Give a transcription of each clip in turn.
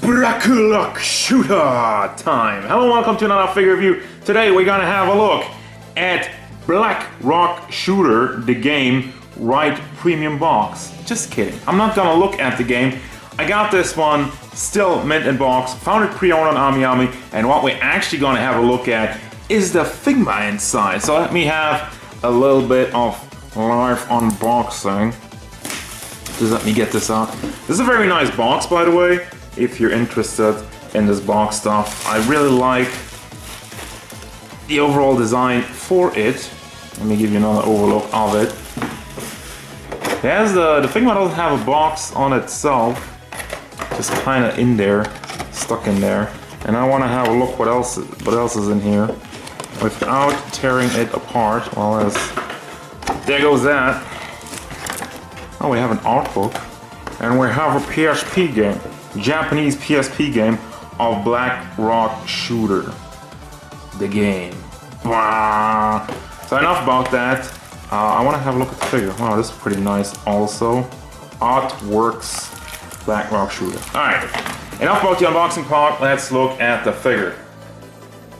Black Rock Shooter time! Hello and welcome to another figure review. Today we're gonna have a look at Black Rock Shooter, the game, right premium box. Just kidding. I'm not gonna look at the game. I got this one still mint in box, found it pre-ordered on AmiAmi, and what we're actually gonna have a look at is the Figma inside. So let me have a little bit of live unboxing. Just let me get this out. This is a very nice box, by the way, if you're interested in this box stuff. I really like the overall design for it. Let me give you another overlook of it. The Figma doesn't have a box on itself, just kind of in there, stuck in there. And I want to have a look what else is in here without tearing it apart. Well, there goes that. Oh, we have an art book, and we have a PSP game, Japanese PSP game of Black Rock Shooter, the game. Wow. So enough about that. I want to have a look at the figure. Wow, this is pretty nice also. Artworks Black Rock Shooter. Alright, enough about the unboxing part, let's look at the figure.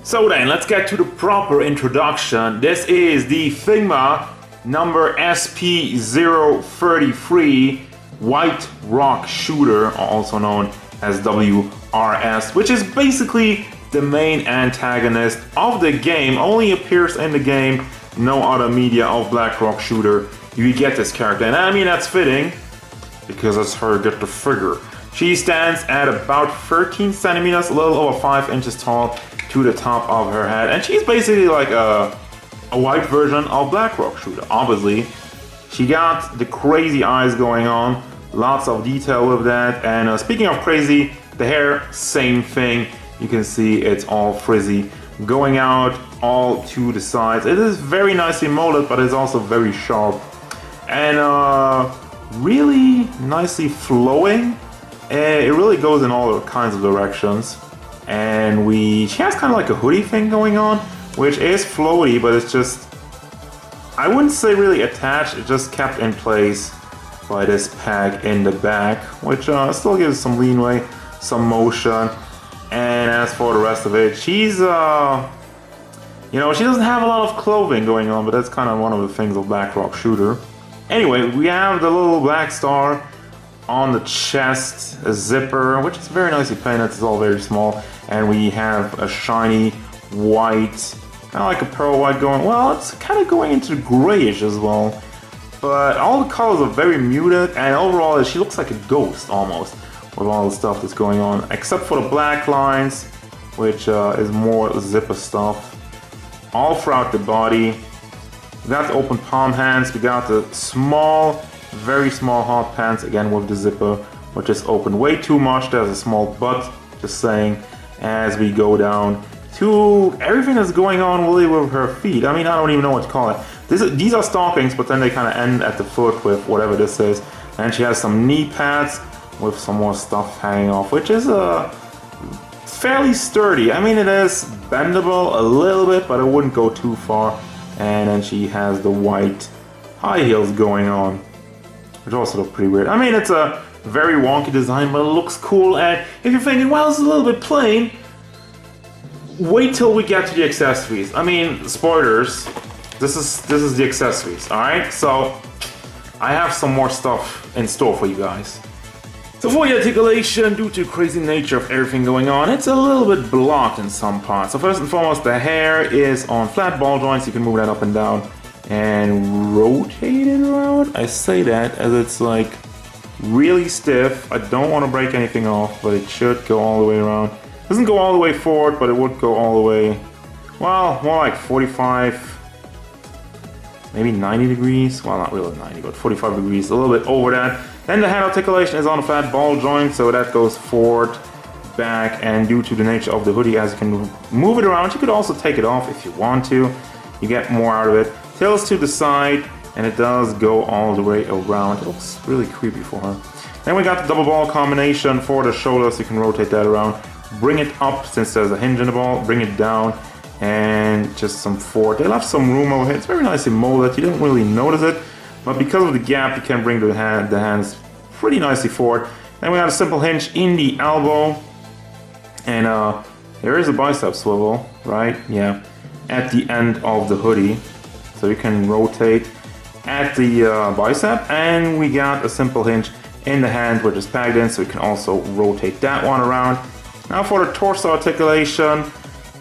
So then, let's get to the proper introduction. This is the Figma number SP033 White Rock Shooter, also known as WRS, which is basically the main antagonist of the game. Only appears in the game, no other media of Black Rock Shooter. You get this character, and I mean that's fitting because that's how you get the figure. She stands at about 13 centimeters, a little over 5 inches tall to the top of her head, and she's basically like a white version of Black Rock Shooter, obviously. She got the crazy eyes going on, lots of detail with that, and speaking of crazy, the hair, same thing. You can see it's all frizzy, going out all to the sides. It is very nicely molded, but it's also very sharp, and really nicely flowing. It really goes in all kinds of directions, and she has kind of like a hoodie thing going on, which is floaty, but it's just, I wouldn't say really attached, it's just kept in place by this peg in the back, which still gives some leeway, some motion. And as for the rest of it, she's, she doesn't have a lot of clothing going on, but that's kind of one of the things of Black Rock Shooter. Anyway, we have the little black star on the chest, a zipper, which is very nicely painted, it's all very small, and we have a shiny white, kind of like a pearl white going, well, it's kind of going into grayish as well, but all the colors are very muted, and overall she looks like a ghost almost with all the stuff that's going on, except for the black lines, which is more zipper stuff all throughout the body. We got the open palm hands, we got the small, very small hot pants, again with the zipper, which is open way too much. There's a small butt, just saying, as we go down to everything that's going on really with her feet. I mean, I don't even know what to call it. These are stockings, but then they kind of end at the foot with whatever this is. And she has some knee pads with some more stuff hanging off, which is fairly sturdy. I mean, it is bendable a little bit, but it wouldn't go too far. And then she has the white high heels going on, which also look pretty weird. I mean, it's a very wonky design, but it looks cool. And if you're thinking, well, it's a little bit plain, wait till we get to the accessories. I mean, spoilers, this is the accessories, alright? So, I have some more stuff in store for you guys. So for the articulation, due to the crazy nature of everything going on, it's a little bit blocked in some parts. So first and foremost, the hair is on flat ball joints. You can move that up and down and rotate it around. I say that as it's like really stiff. I don't want to break anything off, but it should go all the way around. It doesn't go all the way forward, but it would go all the way, well, more like 45, maybe 90 degrees. Well, not really 90, but 45 degrees, a little bit over that. Then the head articulation is on a flat ball joint, so that goes forward, back, and due to the nature of the hoodie, as you can move it around, you could also take it off if you want to. You get more out of it. Tails to the side, and it does go all the way around. It looks really creepy for her. Then we got the double ball combination for the shoulders. You can rotate that around. Bring it up, since there's a hinge in the ball. Bring it down, and just some forward. They left some room over here. It's very nicely molded. You didn't really notice it, but because of the gap, you can bring the hands pretty nicely forward. Then we have a simple hinge in the elbow, And there is a bicep swivel, right? Yeah, at the end of the hoodie. So you can rotate at the bicep, and we got a simple hinge in the hand which is pegged in, so you can also rotate that one around. Now for the torso articulation,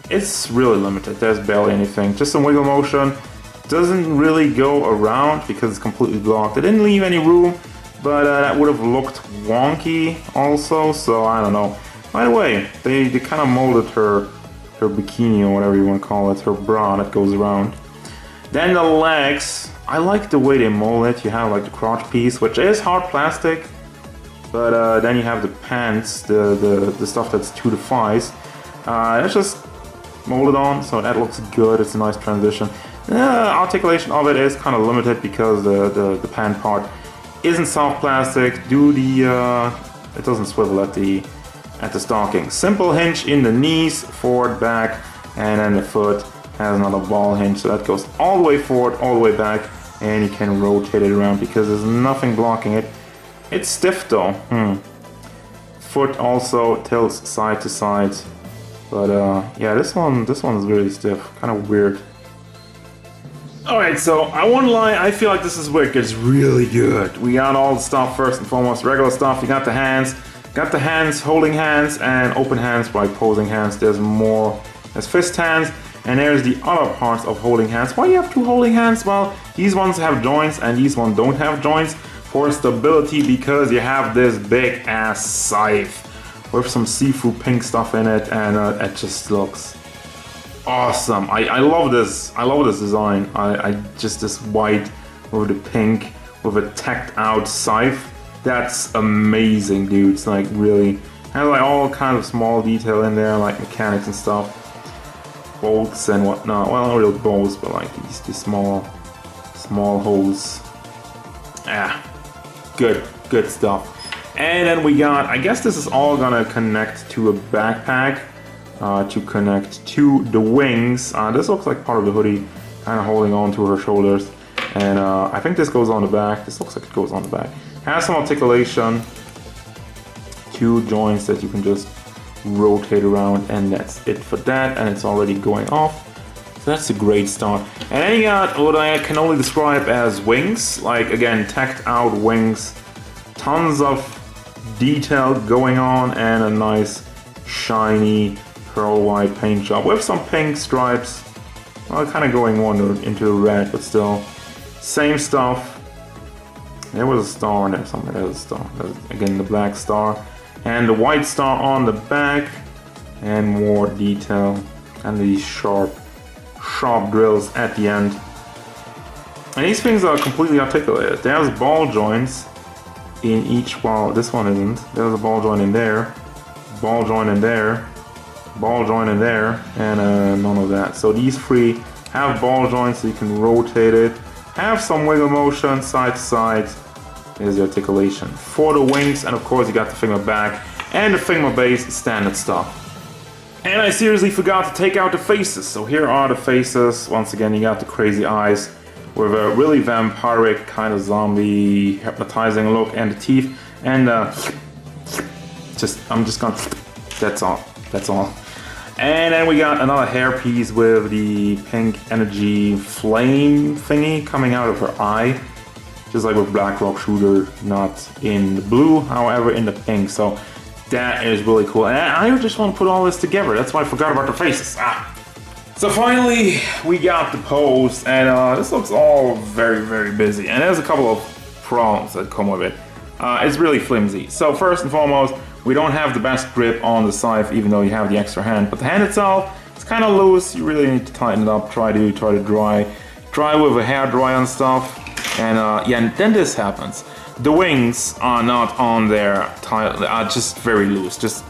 it's really limited. There's barely anything, just some wiggle motion. Doesn't really go around because it's completely blocked. It didn't leave any room, but that would have looked wonky also, so I don't know. By the way, they kind of molded her bikini or whatever you want to call it, her bra that goes around. Then the legs, I like the way they mold it. You have like the crotch piece, which is hard plastic, but then you have the pants, the stuff that's to the thighs. It's just molded on, so that looks good. It's a nice transition. Articulation of it is kind of limited because the pant part isn't soft plastic. It doesn't swivel at the stocking. Simple hinge in the knees, forward, back, and then the foot has another ball hinge, so that goes all the way forward, all the way back, and you can rotate it around because there's nothing blocking it. It's stiff though. Foot also tilts side to side, but yeah, this one is really stiff, kind of weird. Alright, so I won't lie, I feel like this is where it gets really good. We got all the stuff first and foremost, regular stuff. You got the hands, holding hands, and open hands by posing hands. There's fist hands, and there's the other parts of holding hands. Why do you have two holding hands? Well, these ones have joints and these ones don't have joints for stability because you have this big ass scythe with some seafood pink stuff in it, and it just looks awesome. I love this. I love this design. I just this white with the pink with a tacked out scythe. That's amazing, dude. It's like really has like all kind of small detail in there, like mechanics and stuff, bolts and whatnot. Well, not real bolts, but like these small holes. Good stuff. And then we got, I guess this is all gonna connect to a backpack. To connect to the wings. This looks like part of the hoodie, kind of holding on to her shoulders. And I think this goes on the back. This looks like it goes on the back. Has some articulation, two joints that you can just rotate around, and that's it for that. And it's already going off. So that's a great start. And then you got what I can only describe as wings. Like again, tacked out wings. Tons of detail going on, and a nice shiny pearl white paint job with some pink stripes, well, kind of going on into the red, but still same stuff. There was a star in there somewhere. There's a star. There's, again, the black star and the white star on the back, and more detail, and these sharp drills at the end. And these things are completely articulated. There's ball joints in each wall. This one isn't. There's a ball joint in there, ball joint in there, ball joint in there, and none of that. So these three have ball joints, so you can rotate it, have some wiggle motion side to side. There's the articulation for the wings, and of course you got the Figma back and the Figma base standard stuff. And I seriously forgot to take out the faces. So here are the faces. Once again, you got the crazy eyes with a really vampiric kind of zombie hypnotizing look, and the teeth, and I'm just gonna, that's all. And then we got another hairpiece with the pink energy flame thingy coming out of her eye, just like with Black Rock Shooter, not in the blue, however in the pink. So that is really cool, and I just want to put all this together. That's why I forgot about the faces. So finally we got the pose, and this looks all very, very busy, and there's a couple of problems that come with it. It's really flimsy. So first and foremost, we don't have the best grip on the scythe, even though you have the extra hand. But the hand itself, it's kind of loose. You really need to tighten it up. Try to dry with a hair dryer and stuff. And yeah, and then this happens. The wings are not on there tight. Are just very loose.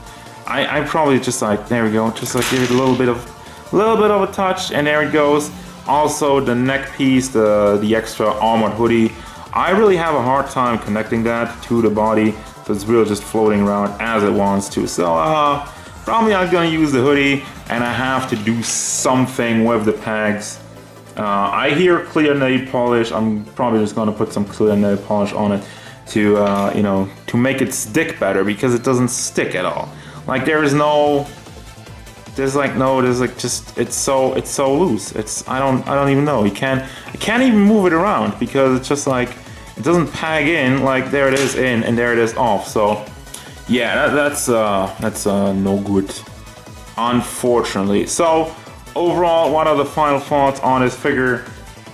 I probably just like, there we go. Just like give it a little bit of a touch, and there it goes. Also the neck piece, the extra armored hoodie. I really have a hard time connecting that to the body, so it's really just floating around as it wants to. So probably I'm gonna use the hoodie, and I have to do something with the pegs. I hear clear nail polish. I'm probably just gonna put some clear nail polish on it to to make it stick better, because it doesn't stick at all. Like there is no there's like no, there's like just it's so loose. I don't even know. I can't even move it around because it's just like it doesn't peg in. Like there it is in and there it is off. So yeah, that's no good, unfortunately. So overall, what are the final thoughts on this figure?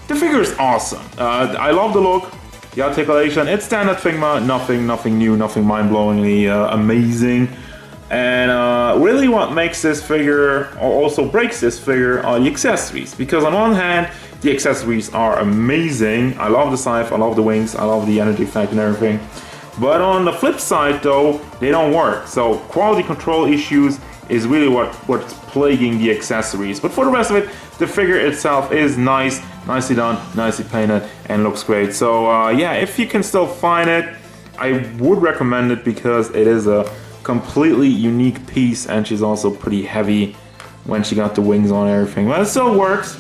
The figure is awesome. I love the look, the articulation. It's standard Figma, nothing new, nothing mind-blowingly amazing. And really what makes this figure, or also breaks this figure, are the accessories. Because on one hand, the accessories are amazing. I love the scythe, I love the wings, I love the energy effect and everything. But on the flip side though, they don't work. So quality control issues is really what's plaguing the accessories. But for the rest of it, the figure itself is nice, nicely done, nicely painted, and looks great. So yeah, if you can still find it, I would recommend it because it is a completely unique piece, and she's also pretty heavy when she got the wings on and everything. But it still works.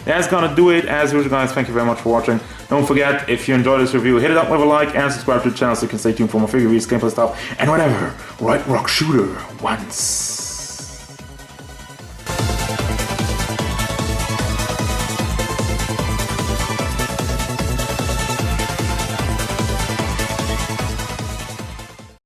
That's gonna do it. As usual, guys, thank you very much for watching. Don't forget, if you enjoyed this review, hit it up with a like and subscribe to the channel so you can stay tuned for more figure reviews, gameplay stuff, and whatever Right Rock Shooter wants.